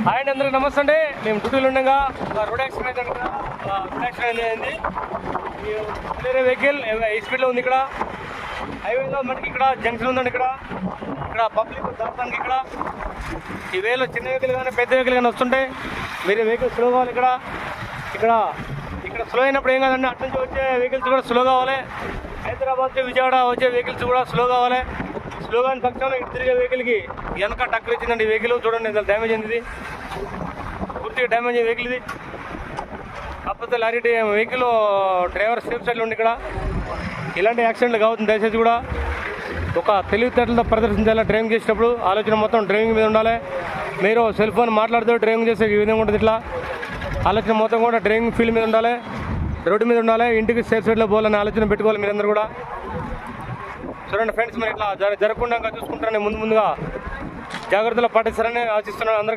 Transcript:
Hi అండి, అందరికీ నమస్తే అండి. మేము డ్యూటీలో ఉండగా రోడ్ యాక్సిడెంట్ అయింది. వేరే వెహికల్ హై స్పీడ్లో ఉంది. ఇక్కడ హైవేలో మనకి ఇక్కడ జంక్షన్ ఉందండి. ఇక్కడ పబ్లిక్ దాటానికి ఈ వేలో చిన్న వెహికల్ కానీ పెద్ద వెహికల్ కానీ వస్తుంటే వేరే వెహికల్ స్లో కావాలి. ఇక్కడ స్లో అయినప్పుడు ఏం కాదండి, అటు నుంచి వచ్చే వెహికల్స్ కూడా స్లో కావాలి. హైదరాబాద్ విజయవాడ వచ్చే వెహికల్స్ కూడా స్లో కావాలి. స్లోగా అని పక్షంలో ఇటు తిరిగే వెహికల్కి వెనక టక్కర్ ఇచ్చిందండి. ఈ వెహికల్ చూడండి, డ్యామేజ్ అయింది. ఇది పూర్తిగా డ్యామేజ్ అయ్యే వెహికల్ ఇది. కాకపోతే లారీ వెహికల్ డ్రైవర్ సేఫ్ సైడ్లో ఉండి ఇలాంటి యాక్సిడెంట్లు కావుతుంది. దయచేసి కూడా ఒక తెలివితేటలతో ప్రదర్శించాలి. డ్రైవింగ్ చేసేటప్పుడు ఆలోచన మొత్తం డ్రైవింగ్ మీద ఉండాలి. మీరు సెల్ ఫోన్ మాట్లాడుతూ డ్రైవింగ్ చేసే ఈ విధంగా ఉంటుంది. ఇట్లా ఆలోచన మొత్తం కూడా డ్రైవింగ్ ఫీల్డ్ మీద ఉండాలి, రోడ్డు మీద ఉండాలి. ఇంటికి సేఫ్ సైడ్లో పోవాలని ఆలోచన పెట్టుకోవాలి మీరందరూ కూడా. చూడండి ఫ్రెండ్స్, మరి ఇట్లా జరగకుండా చూసుకుంటారని ముందుగా జాగ్రత్తలు పాటిస్తారని ఆశిస్తున్నాను అందరికీ.